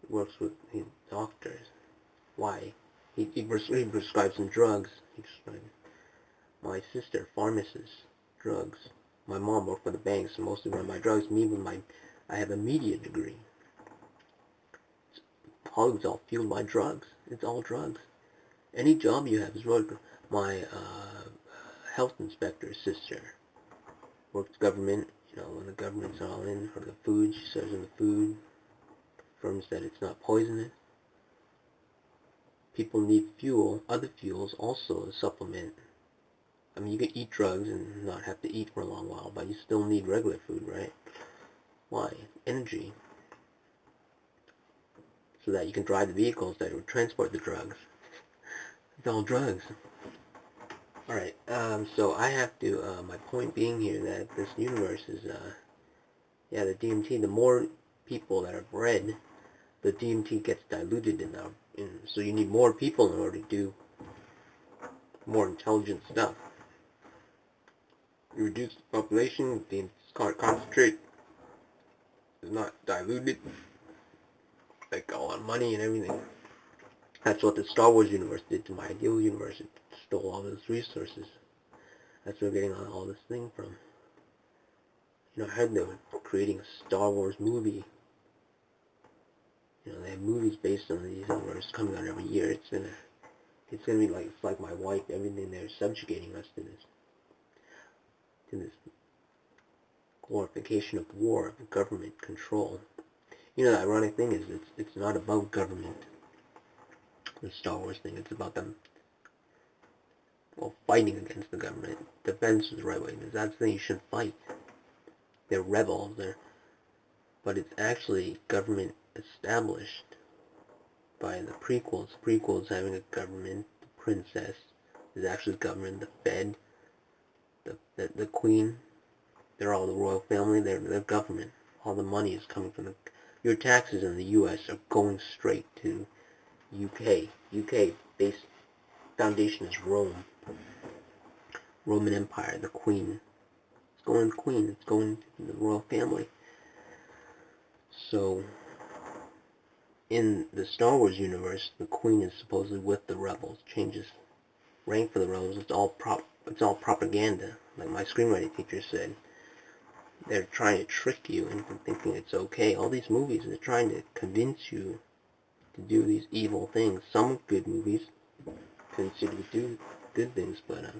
Speaker 1: He works with doctors. Why? He prescribes some drugs. My sister, pharmacist, drugs. My mom worked for the banks, so mostly run my drugs. Me with I have a media degree. It's all fueled by drugs. It's all drugs. Any job you have is work. My health inspector's sister works government. You know, when the government's all in, or the food, she serves in the food. Confirms that it's not poisonous. People need fuel, other fuels also to supplement. I mean, you can eat drugs and not have to eat for a long while, but you still need regular food, right? Why? Energy. So that you can drive the vehicles that would transport the drugs. It's all drugs. Alright, so I have to, my point being here that this universe is, yeah, the DMT, the more people that are bred, the DMT gets diluted so you need more people in order to do more intelligent stuff. You reduce the population, the concentrate is not diluted, like a lot of money and everything. That's what the Star Wars universe did to my ideal universe. It stole all those resources. That's where we're getting all this thing from. You know, I heard they were creating a Star Wars movie. You know, they have movies based on these universes coming out every year. It's gonna be like, it's like my wife, everything they're subjugating us to this glorification of war, of government control. You know, the ironic thing is, it's not about government. The Star Wars thing, it's about them, well, fighting against the government. Defense is the right way, because that's the thing you shouldn't fight. They're rebels, but it's actually government established by the prequels. Prequels having a government, the princess is actually government, the Fed, the Queen, they're all the royal family, they're government. All the money is coming from your taxes in the U.S. are going straight to UK. UK base foundation is Rome. Roman Empire, the Queen. It's going to the Queen. It's going to the royal family. So, in the Star Wars universe, the Queen is supposedly with the rebels. Changes rank for the rebels. It's all propaganda. Like my screenwriting teacher said, they're trying to trick you into thinking it's okay. All these movies, they're trying to convince you to do these evil things. Some good movies convince you to do good things, but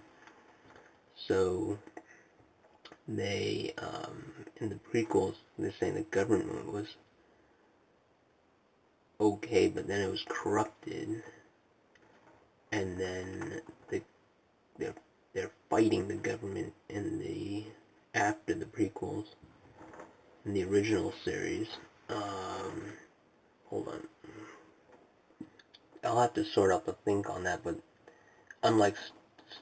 Speaker 1: so they in the prequels they're saying the government was okay, but then it was corrupted, and then they're fighting the government in the after the prequels in the original series. Hold on, I'll have to sort out the think on that, but unlike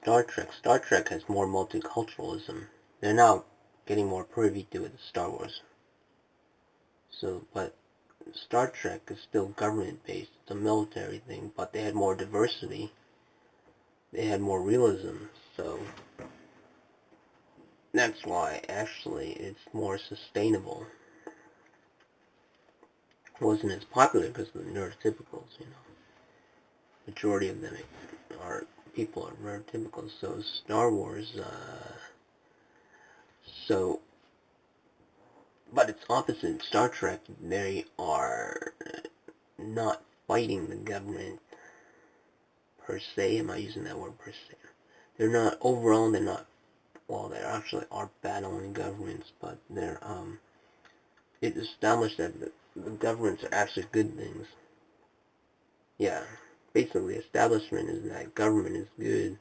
Speaker 1: Star Trek has more multiculturalism. They're now getting more privy to it, Star Wars. So, but Star Trek is still government-based. It's a military thing, but they had more diversity. They had more realism, so that's why, actually, it's more sustainable. It wasn't as popular because of the neurotypicals, you know. Majority of them people are neurotypical, so Star Wars, but it's opposite. Star Trek, they are not fighting the government per se. Am I using that word per se? They're not, overall, they're not, well, they actually are battling governments, but they're, it established that the governments are actually good things. Yeah, basically, establishment is that government is good,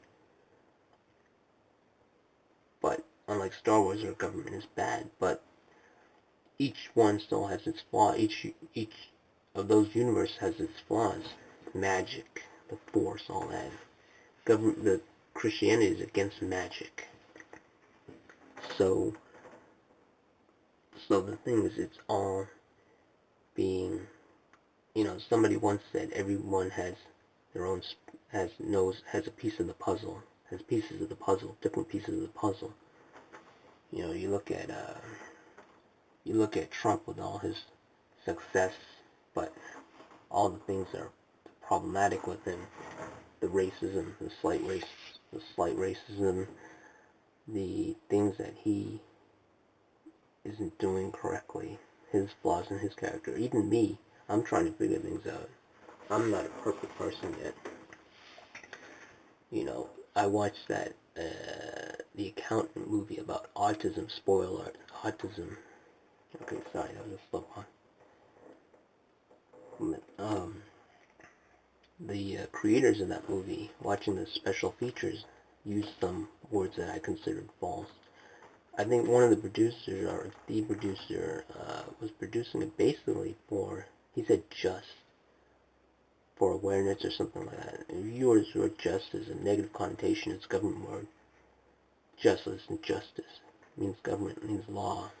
Speaker 1: but unlike Star Wars, where government is bad, but each one still has its flaw. Each of those universes has its flaws. Magic, the Force, all that. The Christianity is against magic. So the thing is, it's all being, you know, somebody once said everyone has their own, has a piece of the puzzle, has pieces of the puzzle, different pieces of the puzzle. You know, you look at Trump with all his success, but all the things that are problematic with him, the racism, the slight racism, the things that he isn't doing correctly, his flaws in his character. Even me, I'm trying to figure things out. I'm not a perfect person yet. You know, I watched that, the Accountant movie about autism, spoiler, autism. Okay, sorry, that was a slow one. The creators of that movie, watching the special features, used some words that I considered false. I think one of the producers, or the producer, was producing it basically for, he said just, for awareness or something like that. If you use the word just as a negative connotation, it's a government word. Justice and justice. It means government, it means law.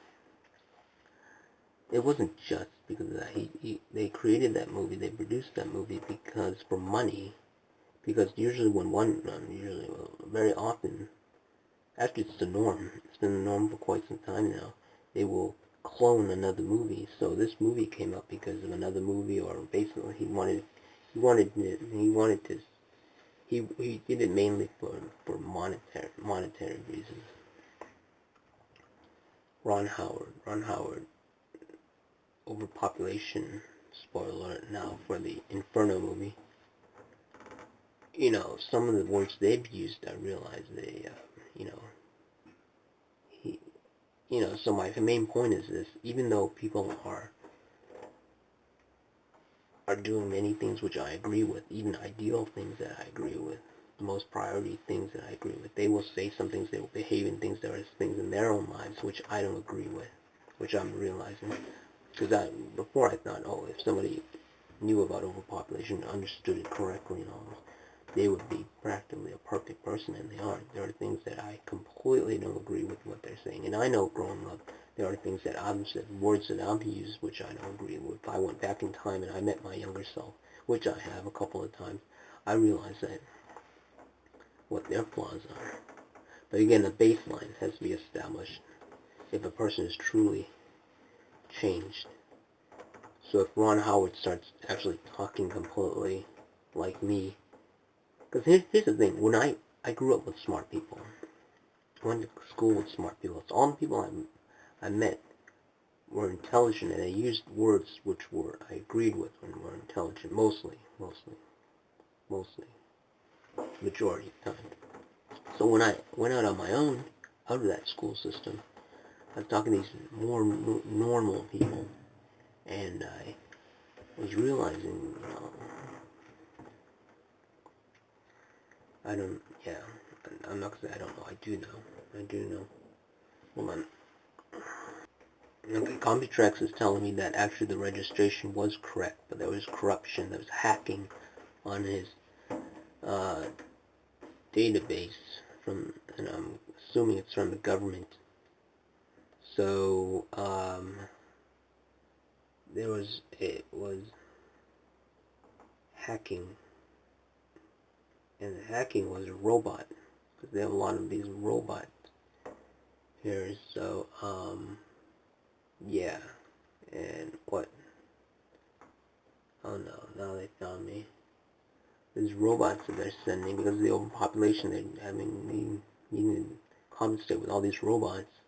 Speaker 1: It wasn't just because of that. They created that movie, they produced that movie because, for money, because usually very often, actually it's the norm, it's been the norm for quite some time now, they will clone another movie. So this movie came up because of another movie, or basically he did it mainly for monetary reasons. Ron Howard, overpopulation, spoiler alert now for the Inferno movie. You know, some of the words they've used, I realize so my main point is this: even though people are doing many things which I agree with, even ideal things that I agree with, the most priority things that I agree with, they will say some things, they will behave in things, there are things in their own lives which I don't agree with, which I'm realizing. Because before I thought, oh, if somebody knew about overpopulation, understood it correctly and all, they would be practically a perfect person, and they aren't. There are things that I completely don't agree with what they're saying. And I know growing up, There are things that I've said, words that I've used, which I don't agree with. If I went back in time and I met my younger self, which I have a couple of times, I realize that what their flaws are. But again, a baseline has to be established if a person is truly changed. So if Ron Howard starts actually talking completely like me, because here's the thing, when I grew up with smart people, I went to school with smart people, so all the people I met were intelligent, and they used words which I agreed with when were intelligent, mostly, majority of the time. So when I went out on my own, out of that school system, I was talking to these more normal people, and I was realizing, I'm not gonna say I don't know, I do know. Hold on. Okay, Computex is telling me that actually the registration was correct, but there was corruption, there was hacking on his database and I'm assuming it's from the government. So, it was hacking, and the hacking was a robot, because they have a lot of these robots here, so, yeah, and what? Oh no, now they found me. These robots that they're sending, because of the overpopulation, they need to compensate with all these robots,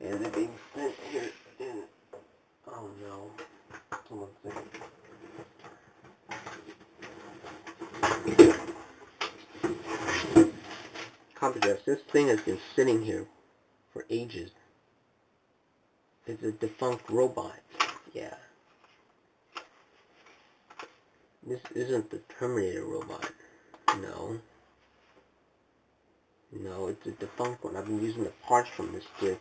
Speaker 1: and they're being sent here, and, oh no, hold on a second. Computex, this thing has been sitting here for ages. It's a defunct robot. Yeah. This isn't the Terminator robot. No. No, it's a defunct one. I've been using the parts from this to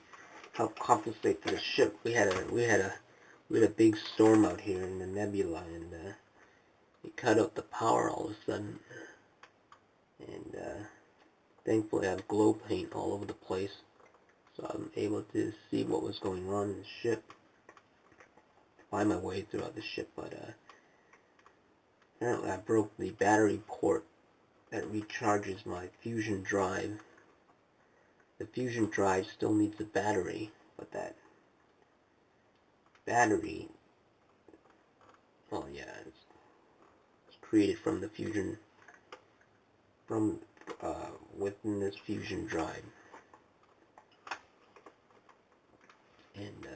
Speaker 1: help compensate for the ship. We had a big storm out here in the nebula, and it cut out the power all of a sudden. And thankfully I have glow paint all over the place, so I'm able to see what was going on in the ship, find my way throughout the ship, but apparently I broke the battery port that recharges my fusion drive. The fusion drive still needs a battery, but that battery, well, yeah, it's created from the fusion, from within this fusion drive. And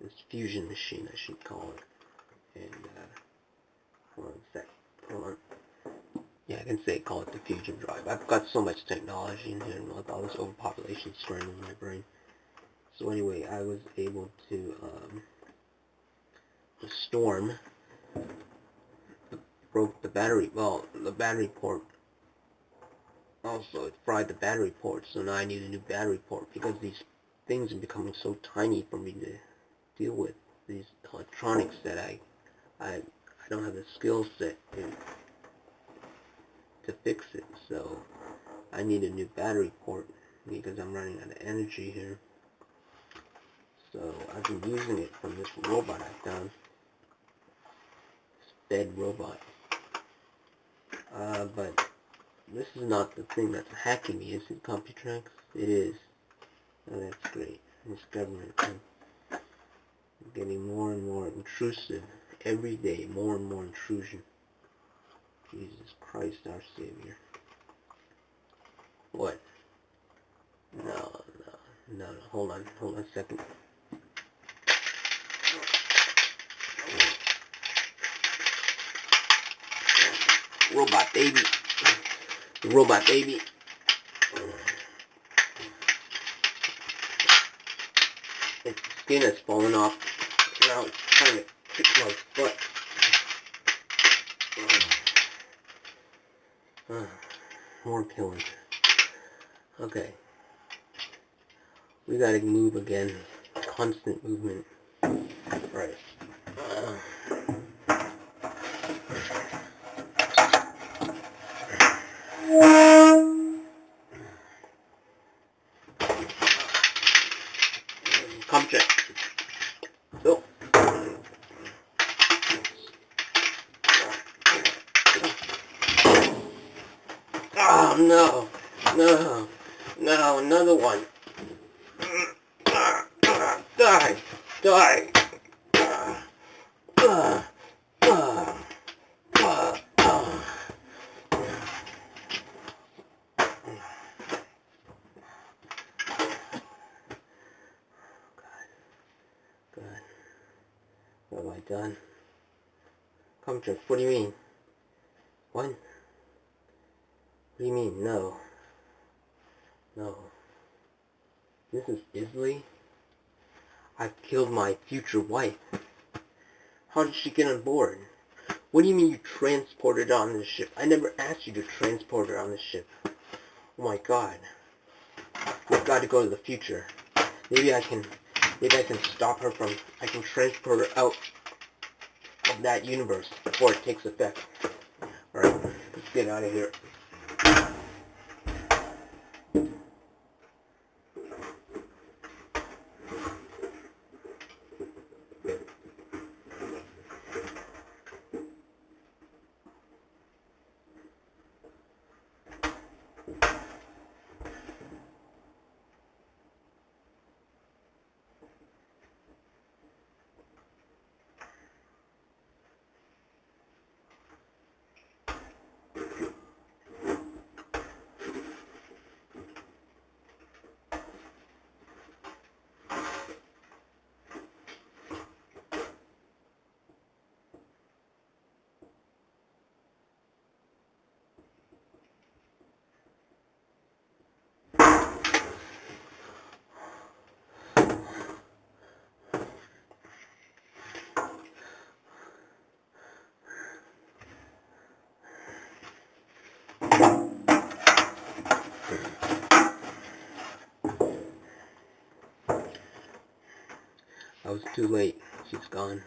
Speaker 1: this fusion machine, I should call it. And hold on. Yeah, I can call it the fusion drive. I've got so much technology in here, and with all this overpopulation scrambling in my brain. So anyway, I was able to, the storm broke the battery, the battery port. Also, it fried the battery port, so now I need a new battery port, because these things are becoming so tiny for me to deal with, these electronics, that I don't have the skill set to fix it. So I need a new battery port, because I'm running out of energy here. So I've been using it from this robot I found, this bed robot. But this is not the thing that's hacking me, is it, Computex? It is. Oh, that's great. This government thing is getting more and more intrusive every day, more and more intrusion. Jesus Christ, our Savior. What? No. Hold on a second. Robot baby. Robot baby. Its skin has fallen off. Now it's trying to kick my butt. More pillage. Okay. We gotta move again. Constant movement. Right. Oh no, no, no, another one. Die, die. Good. What have I done? Come to, what do you mean? What? What do you mean? No. No. This is Isley? I killed my future wife. How did she get on board? What do you mean you transported her on this ship? I never asked you to transport her on this ship. Oh my god. We've got to go to the future. Maybe I can stop her from, I can transport her out of that universe before it takes effect. Alright, let's get out of here. I was too late. She's gone.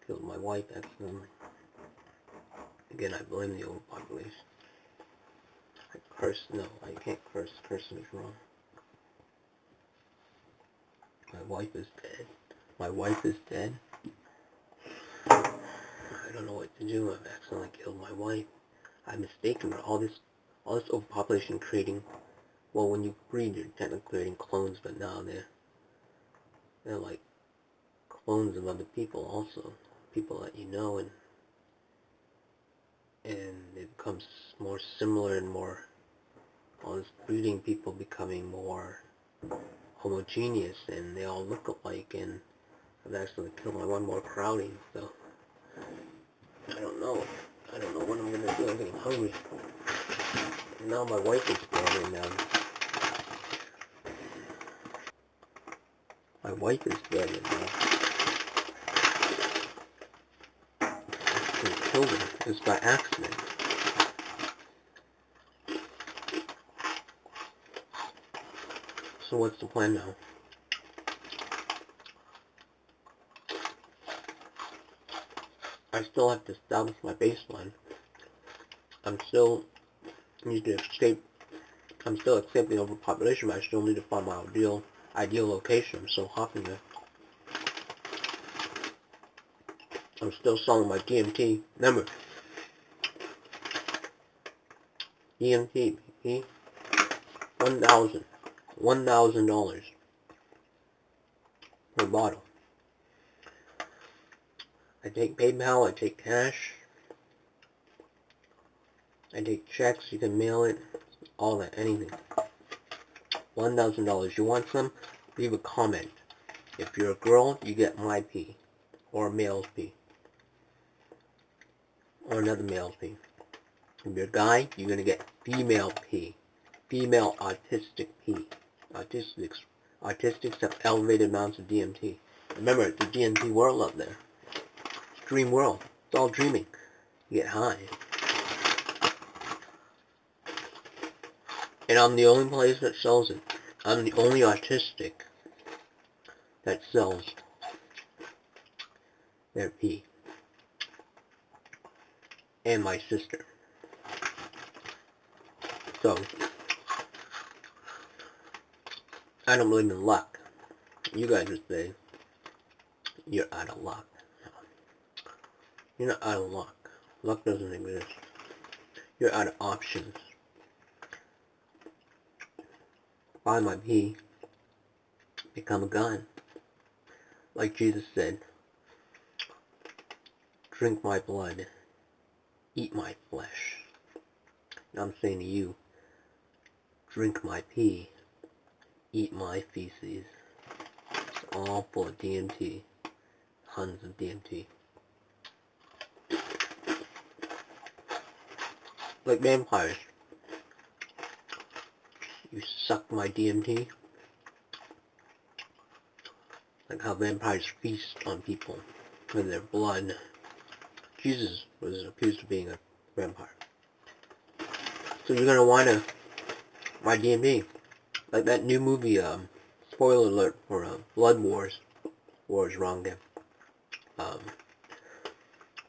Speaker 1: Killed my wife accidentally. Again, I blame the overpopulation. I curse. No, I can't curse. Cursing is wrong. My wife is dead. My wife is dead. I don't know what to do. I've accidentally killed my wife. I'm mistaken for all this overpopulation creating. Well, when you breed, you're technically creating clones, but now they're like clones of other people also, people that you know, and it becomes more similar and more, all this breeding, people becoming more homogeneous, and they all look alike, and I've actually killed my one more crowding, so I don't know what I'm gonna do. I'm getting hungry. And now my wife is dead, and my wife is dead, and I killed her. It was by accident. So what's the plan now? I still have to establish my baseline. I'm still accepting overpopulation, but I still need to find my ideal location. I'm still hopping there. I'm still selling my DMT. Remember, DMT, $1,000 per bottle. I take PayPal, I take cash, I take checks, you can mail it, all that, anything. $1,000. You want some? Leave a comment. If you're a girl, you get my pee, or a male's pee, or another male's pee. If you're a guy, you're going to get female pee, female autistic pee. Autistics have elevated amounts of DMT. Remember, it's a DMT world out there. It's a dream world. It's all dreaming. You get high. And I'm the only place that sells it. I'm the only autistic that sells their pee. And my sister. So, I don't believe in luck. You guys would say, you're out of luck. You're not out of luck. Luck doesn't exist. You're out of options. Buy my pee, become a gun. Like Jesus said, drink my blood, eat my flesh. And I'm saying to you, drink my pee, eat my feces. It's all full of DMT. Tons of DMT. Like vampires. You suck my DMT. Like how vampires feast on people with their blood. Jesus was accused of being a vampire. So you're gonna wanna my DMT. Like that new movie, spoiler alert for Blood Wars. War is wrong again.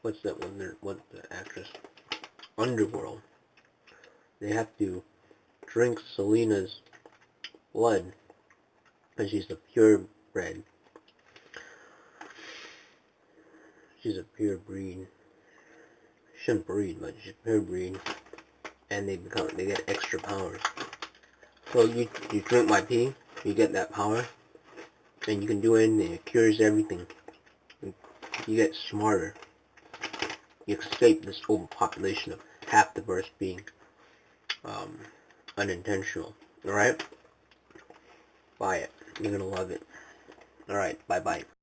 Speaker 1: What's that one? What's the actress? Underworld. They have to drink Selena's blood because she's a purebred. She's a pure breed. She shouldn't breed, but she's a pure breed, and they get extra powers. So you drink my pee, you get that power, and you can do anything. It cures everything. You get smarter. You escape this overpopulation of half the births being unintentional. Alright? Buy it. You're gonna love it. Alright, bye-bye.